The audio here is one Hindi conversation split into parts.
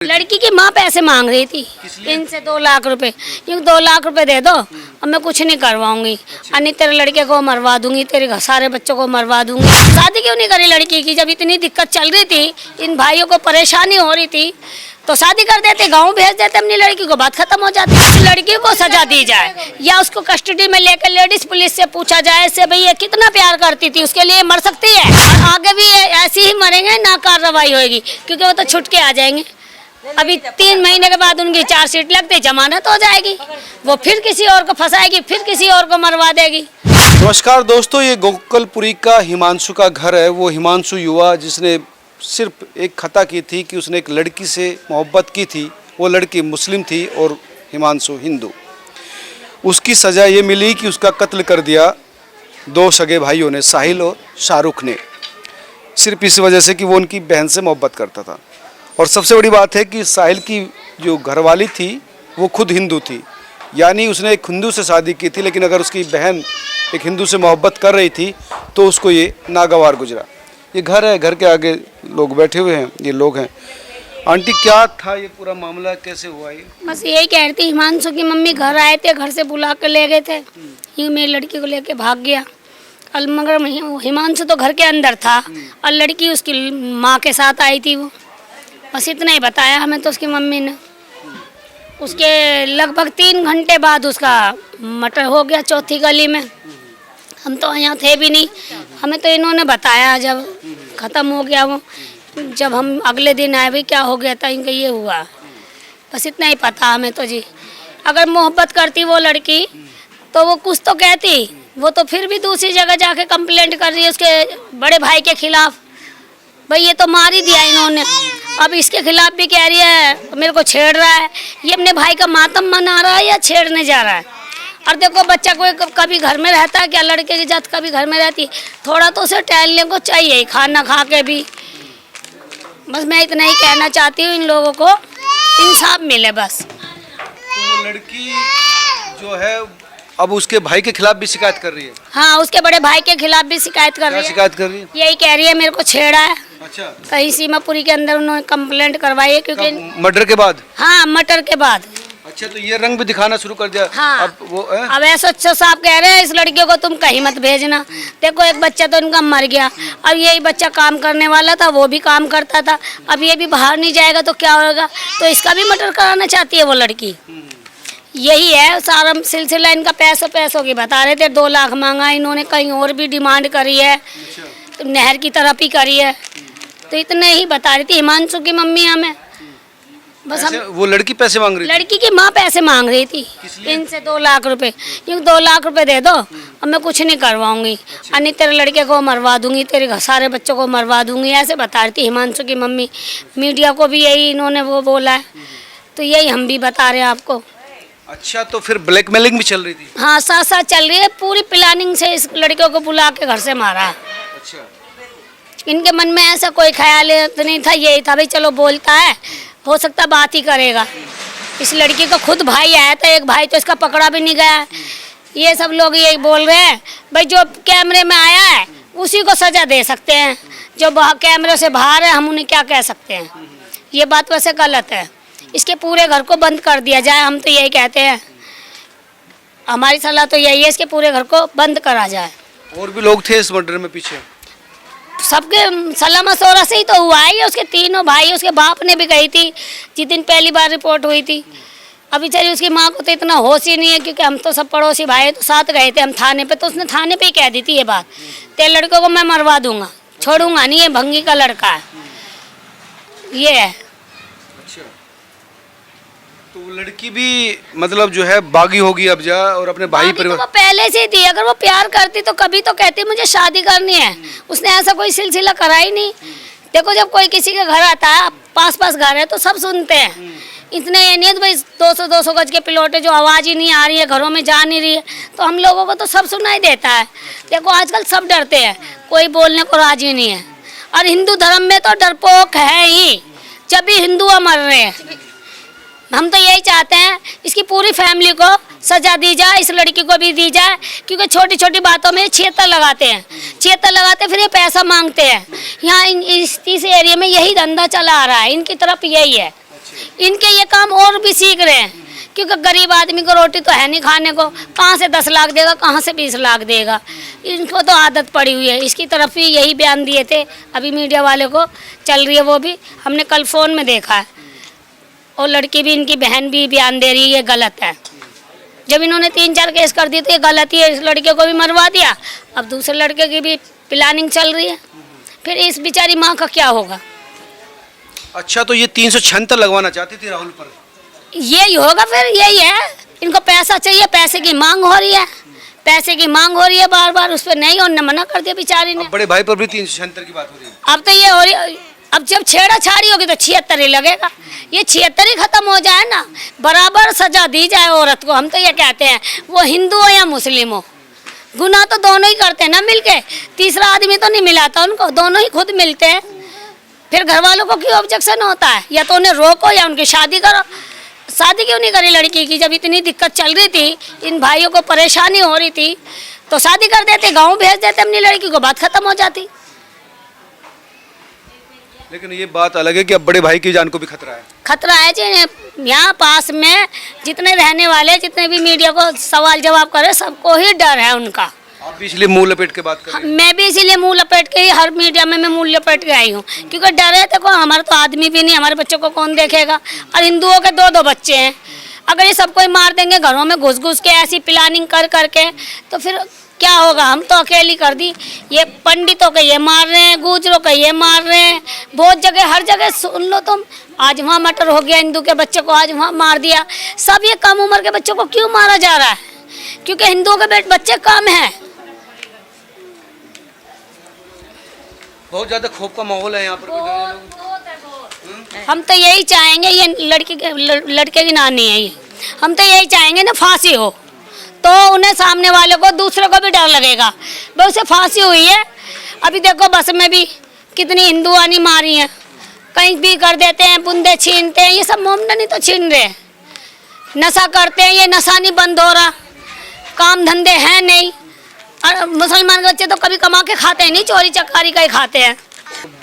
लड़की की माँ पैसे मांग रही थी इनसे 2 लाख रुपए। यूँ 2 लाख रुपए दे दो और मैं कुछ नहीं करवाऊंगी, अन्य तेरे लड़के को मरवा दूंगी, तेरे सारे बच्चों को मरवा दूंगी। शादी क्यों नहीं करी लड़की की? जब इतनी दिक्कत चल रही थी, इन भाइयों को परेशानी हो रही थी, तो शादी कर देते, गाँव भेज देते अपनी लड़की को, बात खत्म हो जाती। उस लड़की को सजा दी जाए या उसको कस्टडी में लेकर लेडीज पुलिस से पूछा जाए से भाई ये कितना प्यार करती थी, उसके लिए मर सकती है। और आगे भी ऐसे ही मरेंगे, ना कार्रवाई होगी, क्योंकि वो तो छुट के आ जाएंगे। अभी 3 महीने के बाद उनकी चार्जशीट लगती, जमानत हो जाएगी, वो फिर किसी और को फंसाएगी, फिर किसी और को मरवा देगी। नमस्कार दोस्तों, ये गोकलपुरी का हिमांशु का घर है। वो हिमांशु युवा जिसने सिर्फ एक खता की थी कि उसने एक लड़की से मोहब्बत की थी। वो लड़की मुस्लिम थी और हिमांशु हिंदू। उसकी सज़ा ये मिली कि उसका कत्ल कर दिया 2 सगे भाइयों ने, साहिल और शाहरुख ने, सिर्फ इस वजह से कि वो उनकी बहन से मोहब्बत करता था। और सबसे बड़ी बात है कि साहिल की जो घरवाली थी वो खुद हिंदू थी, यानी उसने एक हिंदू से शादी की थी, लेकिन अगर उसकी बहन एक हिंदू से मोहब्बत कर रही थी तो उसको ये नागवार गुजरा। ये घर है, घर के आगे लोग बैठे हुए हैं, ये लोग हैं। आंटी, क्या था ये पूरा मामला, कैसे हुआ ये? बस यही कह रही थी, हिमांशु की मम्मी घर आए थे, घर से बुला कर ले गए थे, यूँ मेरी लड़की को लेके भाग गया। मगर हिमांशु तो घर के अंदर था और लड़की उसकी माँ के साथ आई थी। वो बस इतना ही बताया हमें तो उसकी मम्मी ने। उसके लगभग 3 घंटे बाद उसका मर्डर हो गया चौथी गली में। हम तो यहाँ थे भी नहीं, हमें तो इन्होंने बताया जब ख़त्म हो गया वो। जब हम अगले दिन आए, भाई क्या हो गया था, इनका ये हुआ, बस इतना ही पता हमें तो जी। अगर मोहब्बत करती वो लड़की तो वो कुछ तो कहती, वो तो फिर भी दूसरी जगह जाके कंप्लेंट कर रही है उसके बड़े भाई के खिलाफ। भाई ये तो मार ही दिया इन्होंने, अब इसके खिलाफ भी कह रही है मेरे को छेड़ रहा है। ये अपने भाई का मातम मना रहा है या छेड़ने जा रहा है? और देखो, बच्चा कोई कभी घर में रहता है क्या? लड़के की जात कभी घर में रहती, थोड़ा तो उसे टहलने को चाहिए, खाना खा के भी। बस मैं इतना ही कहना चाहती हूँ, इन लोगों को इंसाफ मिले बस। तो वो लड़की जो है अब उसके भाई के खिलाफ भी शिकायत कर रही है? हाँ, उसके बड़े भाई के खिलाफ भी शिकायत कर रही है। शिकायत कर रही है? यही कह रही है मेरे को छेड़ा है। अच्छा। कहीं सीमापुरी के अंदर उन्होंने कंप्लेंट करवाई है, क्योंकि मर्डर के बाद? हाँ, मर्डर के बाद। अच्छा, तो ये रंग भी दिखाना शुरू कर दिया। हाँ, अब एसएचओ साहब कह रहे हैं इस लड़कियों को तुम कहीं मत भेजना। देखो, एक बच्चा तो इनका मर गया, अब यही बच्चा काम करने वाला था, वो भी काम करता था, अब ये भी बाहर नहीं जाएगा तो क्या होगा? तो इसका भी मर्डर कराना चाहती है वो लड़की। यही है सारा सिलसिला इनका। पैसों की बता रहे थे, 2 लाख मांगा इन्होंने, कहीं और भी डिमांड करी है, नहर की तरफ ही करी है। तो इतने ही बता रही थी हिमांशु की मम्मी हमें। बस हम वो लड़की पैसे मांग रही थी? लड़की की माँ पैसे मांग रही थी इनसे 2 लाख रुपए। यूँ 2 लाख रुपए दे दो और मैं कुछ नहीं करवाऊंगी, अन्य तेरे लड़के को मरवा दूंगी, तेरे सारे बच्चों को मरवा दूंगी, ऐसे बता रही थी हिमांशु की मम्मी। मीडिया को भी यही इन्होंने वो बोला है, तो यही हम भी बता रहे हैं आपको। अच्छा, तो फिर ब्लैकमेलिंग भी चल रही थी? हाँ, साथ साथ चल रही है, पूरी प्लानिंग से इस लड़कियों को बुला के घर से मारा है। अच्छा। इनके मन में ऐसा कोई ख्याल तो नहीं था, यही था भाई चलो बोलता है, हो सकता बात ही करेगा। इस लड़की को खुद भाई आया था, एक भाई तो इसका पकड़ा भी नहीं गया। ये सब लोग यही बोल रहे हैं भाई जो कैमरे में आया है उसी को सज़ा दे सकते हैं, जो कैमरे से बाहर है हम उन्हें क्या कह सकते हैं? ये बात वैसे गलत है, इसके पूरे घर को बंद कर दिया जाए, हम तो यही कहते हैं। हमारी सलाह तो यही है, इसके पूरे घर को बंद करा जाए। और भी लोग थे इस मर्डर में पीछे? सबके सलाह मशवरा से ही तो हुआ है। उसके तीनों भाई, उसके बाप ने भी गई थी जिस दिन पहली बार रिपोर्ट हुई थी। अभी चलिए उसकी माँ को तो इतना होश ही नहीं है, क्योंकि हम तो सब पड़ोसी भाई तो साथ गए थे हम थाने पे, तो उसने थाने पे ही कह दी थी ये बात, तेरे लड़कों को मैं मरवा दूंगा, छोड़ूंगा नहीं, ये भंगी का लड़का है, ये है। तो वो लड़की भी मतलब जो है बागी होगी अब जा, और अपने भाई परिवार तो वो पहले से थी। अगर वो प्यार करती तो कभी तो कहती मुझे शादी करनी है। उसने ऐसा कोई सिलसिला करा ही नहीं। देखो, जब कोई किसी के घर आता है, पास घर है, तो सब सुनते हैं। इतने ये नहीं है भाई 200 गज के प्लॉट है जो आवाज़ ही नहीं आ रही है, घरों में जा नहीं रही है, तो हम लोगों को तो सब सुनाई देता है। देखो, आजकल सब डरते हैं, कोई बोलने को राजी नहीं है। और हिंदू धर्म में तो डरपोक है ही, जब भी हिंदू मर रहे हैं। हम तो यही चाहते हैं इसकी पूरी फैमिली को सजा दी जाए, इस लड़की को भी दी जाए, क्योंकि छोटी छोटी बातों में छेतर लगाते हैं, फिर ये पैसा मांगते हैं। यहाँ इस एरिया में यही धंधा चला आ रहा है, इनकी तरफ यही है। इनके ये काम और भी सीख रहे हैं, क्योंकि गरीब आदमी को रोटी तो है नहीं खाने को, कहाँ से 10 लाख देगा, कहाँ से 20 लाख देगा। इनको तो आदत पड़ी हुई है। इसकी तरफ भी यही बयान दिए थे, अभी मीडिया वाले को चल रही है, वो भी हमने कल फ़ोन में देखा है। और लड़की भी, इनकी बहन भी बयान दे रही है ये गलत है। जब इन्होंने 3-4 केस कर दिए तो ये गलत ही है, इस लड़के को भी मरवा दिया, अब दूसरे लड़के की भी प्लानिंग चल रही है, फिर इस बेचारी माँ का क्या होगा। अच्छा, तो ये 376 लगवाना चाहती थी राहुल पर? यही होगा, फिर यही है, इनको पैसा चाहिए, पैसे की मांग हो रही है, पैसे की मांग हो रही है बार बार, उस पर नहीं, उन्होंने मना कर दिया बेचारी ने। बड़े भाई पर भी 376 की बात हो रही है। अब तो ये हो रही, अब जब छेड़ाछाड़ी होगी तो 76 ही लगेगा। ये 76 ही खत्म हो जाए ना, बराबर सजा दी जाए औरत को। हम तो ये कहते हैं, वो हिंदू हो या मुस्लिम हो, गुनाह तो दोनों ही करते हैं ना मिलके, तीसरा आदमी तो नहीं मिलाता उनको, दोनों ही खुद मिलते हैं। फिर घर वालों को क्यों ऑब्जेक्शन होता है? या तो उन्हें रोको या उनकी शादी करो। शादी क्यों नहीं करी लड़की की? जब इतनी दिक्कत चल रही थी, इन भाइयों को परेशानी हो रही थी, तो शादी कर देते, गाँव भेज देते अपनी लड़की को, बात खत्म हो जाती। लेकिन ये बात अलग है कि अब बड़े भाई की जान को भी खतरा है। खतरा है जी, यहाँ पास में जितने रहने वाले, जितने भी मीडिया को सवाल जवाब करे, सबको ही डर है उनका। आप भी इसलिए मुंह लपेट के बात कर रहे हैं? मैं भी इसीलिए मुंह लपेट के ही हर मीडिया में मैं मुंह लपेट के आई हूँ, क्योंकि डर है। देखो, हमारा तो आदमी भी नहीं, हमारे बच्चों को कौन देखेगा? और हिंदुओं के 2-2 बच्चे हैं, अगर ये सबको ही मार देंगे घरों में घुस घुस के, ऐसी प्लानिंग कर करके, तो फिर क्या होगा? हम तो अकेली कर दी, ये पंडितों के ये मार रहे हैं, गुजरों के ये मार रहे हैं, बहुत जगह, हर जगह सुन लो तुम। आज वहाँ मर्डर हो गया हिंदू के बच्चे को, आज वहाँ मार दिया। सब ये कम उम्र के बच्चों को क्यों मारा जा रहा है? क्योंकि हिंदुओं के बच्चे कम हैं। बहुत ज्यादा खौफ का माहौल है यहाँ पर। हम तो यही चाहेंगे, ये लड़के की नानी है ये, हम तो यही चाहेंगे ना फांसी हो, तो उन्हें सामने वाले को, दूसरे को भी डर लगेगा भाई उसे फांसी हुई है। अभी देखो बस में भी कितनी हिंदुआनी मारी है, कहीं भी कर देते हैं, बुंदे छीनते हैं, ये सब मोमडन ही तो छीन रहे हैं। नशा करते हैं, ये नशा नहीं बंद हो रहा, काम धंधे हैं नहीं। और मुसलमान के बच्चे तो कभी कमा के खाते हैं नहीं, चोरी चकारी का ही खाते हैं।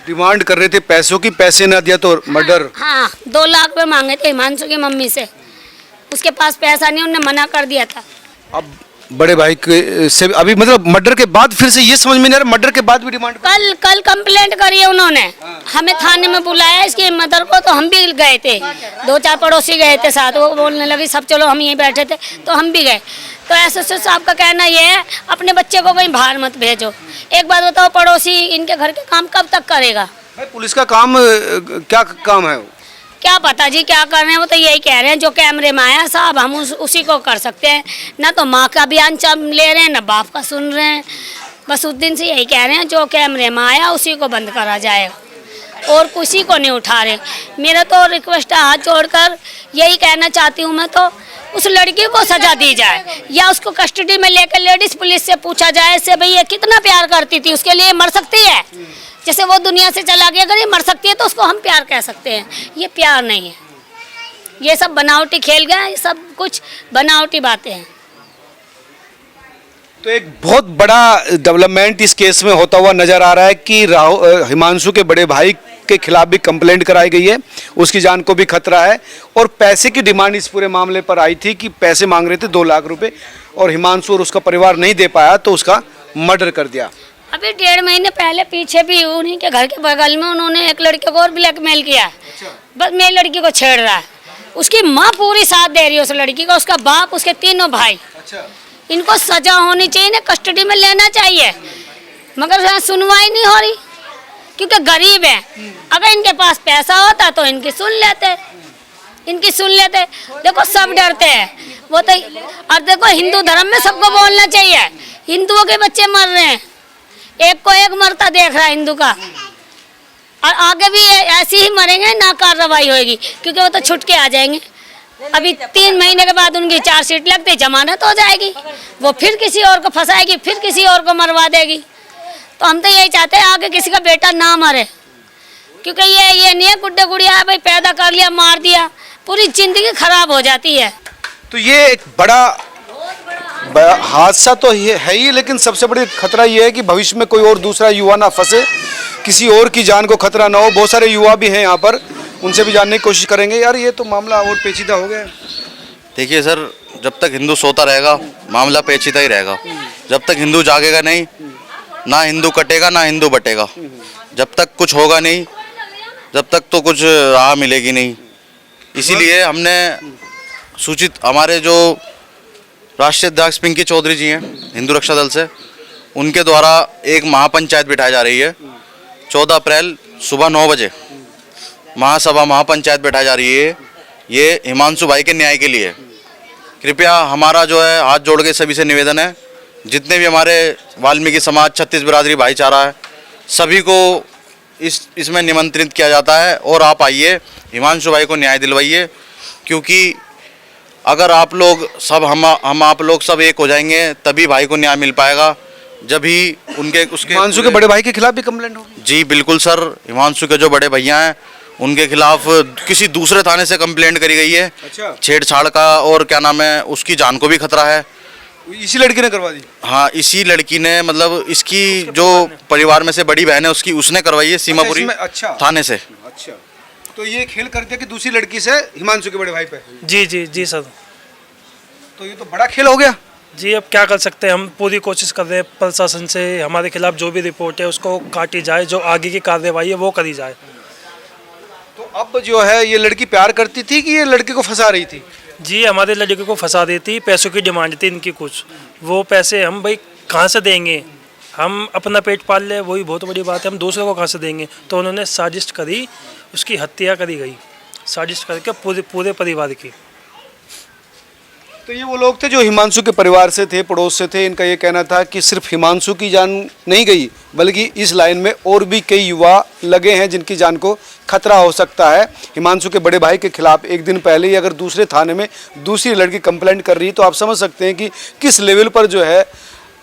डिमांड कर रहे थे पैसों की, पैसे ना दिया तो मर्डर। हाँ, 2 लाख रुपए मांगे थे हिमांशु की मम्मी से, उसके पास पैसा नहीं, उन्होंने मना कर दिया था। अब बड़े भाई के से अभी मतलब मर्डर के बाद फिर से ये समझ में नहीं आ रहा, मर्डर के बाद भी डिमांड। कल कंप्लेंट करी है उन्होंने, हमें थाने में बुलाया इसकी मदर को, तो हम भी गए थे, 2-4 पड़ोसी गए थे साथ, वो बोलने लगी सब चलो, हम यहीं बैठे थे तो हम भी गए। तो एसएसओ साहब का कहना ये है, अपने बच्चे को कहीं बाहर मत भेजो। एक बात बताओ, पड़ोसी इनके घर के काम कब तक करेगा? भाई पुलिस का काम क्या काम है? क्या पता जी क्या कर रहे हैं, वो तो यही कह रहे हैं जो कैमरे में आया साहब, हम उसी को कर सकते हैं। ना तो माँ का बयान ले रहे हैं, ना बाप का सुन रहे हैं, बस उस दिन से यही कह रहे हैं जो कैमरे में आया उसी को बंद करा जाएगा, और किसी को नहीं उठा रहे। मेरा तो रिक्वेस्ट है, हाथ जोड़कर यही कहना चाहती हूँ मैं, तो उस लड़की को सजा दी जाए, या उसको कस्टडी में लेकर लेडीज पुलिस से पूछा जाए से भाई ये कितना प्यार करती थी, उसके लिए मर सकती है? जैसे वो दुनिया से चला गया, अगर ये मर सकती है तो उसको हम प्यार कह सकते हैं। ये प्यार नहीं है, ये सब बनावटी खेल गया, ये सब कुछ बनावटी बातें हैं। तो एक बहुत बड़ा डेवलपमेंट इस केस में होता हुआ नजर आ रहा है कि हिमांशु के बड़े भाई के खिलाफ भी कंप्लेंट कराई गई है, उसकी जान को भी खतरा है, और पैसे की डिमांड इस पूरे मामले पर आई थी कि पैसे मांग रहे थे 2 लाख रुपए, और हिमांशु और उसका परिवार नहीं दे पाया तो उसका मर्डर कर दिया। अभी 1.5 महीने पहले पीछे भी उन्हीं के घर के बगल में उन्होंने एक लड़के को और ब्लैकमेल किया। बस मेरी लड़की को छेड़ रहा है, उसकी माँ पूरी साथ दे रही है उस लड़की को, उसका बाप, उसके 3 भाई। इनको सजा होनी चाहिए ना, कस्टडी में लेना चाहिए, मगर सुनवाई नहीं हो रही क्योंकि गरीब है। अगर इनके पास पैसा होता तो इनकी सुन लेते। देखो सब डरते हैं वो तो, और देखो हिंदू धर्म में सबको बोलना चाहिए, हिंदुओं के बच्चे मर रहे हैं, एक को एक मरता देख रहा है हिंदू का, और आगे भी ऐसे ही मरेंगे, ना कार्रवाई होगी क्योंकि वो तो छुट के आ जाएंगे। अभी 3 महीने के बाद उनकी चार्जशीट लगती, जमानत हो जाएगी, वो फिर किसी और को फंसाएगी, फिर किसी और को मरवा देगी। तो हम तो यही चाहते हैं आगे किसी का बेटा ना मरे, क्योंकि ये नहीं है गुड्डे गुड़िया भाई पैदा कर लिया मार दिया, पूरी जिंदगी खराब हो जाती है। तो ये एक बड़ा हादसा तो है ही, लेकिन सबसे बड़ी खतरा ये है कि भविष्य में कोई और दूसरा युवा ना फंसे, किसी और की जान को खतरा ना हो। बहुत सारे युवा भी हैं यहाँ पर उनसे भी जानने की कोशिश करेंगे। यार ये तो मामला और पेचीदा हो गया है। देखिए सर, जब तक हिंदू सोता रहेगा मामला पेचीदा ही रहेगा। जब तक हिंदू जागेगा नहीं, ना हिंदू कटेगा ना हिंदू बटेगा। जब तक कुछ होगा नहीं, जब तक तो कुछ राह मिलेगी नहीं। इसीलिए हमने सूचित, हमारे जो राष्ट्रीय अध्यक्ष पिंकी चौधरी जी हैं हिंदू रक्षा दल से, उनके द्वारा एक महापंचायत बिठाई जा रही है 14 अप्रैल सुबह 9 बजे। महासभा महापंचायत बैठाई जा रही है, ये हिमांशु भाई के न्याय के लिए। कृपया हमारा जो है हाथ जोड़ के सभी से निवेदन है, जितने भी हमारे वाल्मीकि समाज छत्तीस बिरादरी भाईचारा है, सभी को इसमें निमंत्रित किया जाता है। और आप आइए, हिमांशु भाई को न्याय दिलवाइए, क्योंकि अगर आप लोग सब हम आप लोग सब एक हो जाएंगे तभी भाई को न्याय मिल पाएगा। जब ही उनके उसके हिमांशु के बड़े भाई के खिलाफ भी कंप्लेंट होगी? जी बिल्कुल सर, हिमांशु के जो बड़े भैया हैं उनके खिलाफ किसी दूसरे थाने से कंप्लेंट करी गई है। अच्छा। छेड़छाड़ का, और क्या नाम है, उसकी जान को भी खतरा है। इसी लड़की ने करवा दी? हाँ, इसी लड़की ने, मतलब इसकी जो परिवार में से बड़ी बहन है उसकी, उसने करवाई है सीमापुरी अच्छा थाने से। अच्छा, तो ये खेल कर दिया कि दूसरी लड़की से हिमांशु के बड़े भाई पे? जी जी जी सर। तो ये तो बड़ा खेल हो गया। जी अब क्या कर सकते हैं, हम पूरी कोशिश कर रहे हैं प्रशासन से, हमारे खिलाफ जो भी रिपोर्ट है उसको काटी जाए, जो आगे की कार्रवाई है वो करी जाए। तो अब जो है ये लड़की प्यार करती थी कि ये लड़के को फंसा रही थी? जी हमारे लड़के को फंसा देती, पैसों की डिमांड थी इनकी कुछ। वो पैसे हम भाई कहाँ से देंगे, हम अपना पेट पाल ले, वही बहुत बड़ी बात है, हम दूसरों को कहाँ से देंगे। तो उन्होंने साजिश करी, उसकी हत्या करी गई, साजिश करके पूरे परिवार की। तो ये वो लोग थे जो हिमांशु के परिवार से थे, पड़ोस से थे। इनका ये कहना था कि सिर्फ हिमांशु की जान नहीं गई, बल्कि इस लाइन में और भी कई युवा लगे हैं जिनकी जान को खतरा हो सकता है। हिमांशु के बड़े भाई के खिलाफ एक दिन पहले ही अगर दूसरे थाने में दूसरी लड़की कंप्लेंट कर रही है, तो आप समझ सकते हैं कि किस लेवल पर जो है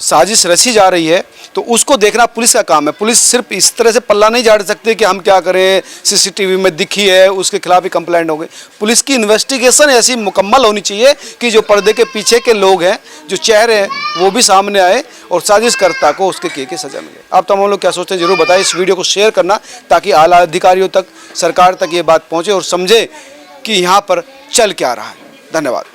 साजिश रची जा रही है। तो उसको देखना पुलिस का काम है। पुलिस सिर्फ इस तरह से पल्ला नहीं झाड़ सकती कि हम क्या करें, सीसीटीवी में दिखी है उसके खिलाफ ही कंप्लेंट हो गई। पुलिस की इन्वेस्टिगेशन ऐसी मुकम्मल होनी चाहिए कि जो पर्दे के पीछे के लोग हैं, जो चेहरे हैं, वो भी सामने आए और साजिशकर्ता को उसके किए की सजा मिले। आप तमाम लोग क्या सोचते हैं जरूर बताएं। इस वीडियो को शेयर करना ताकि आला अधिकारियों तक, सरकार तक ये बात पहुँचे और समझे कि यहाँ पर चल क्या रहा है। धन्यवाद।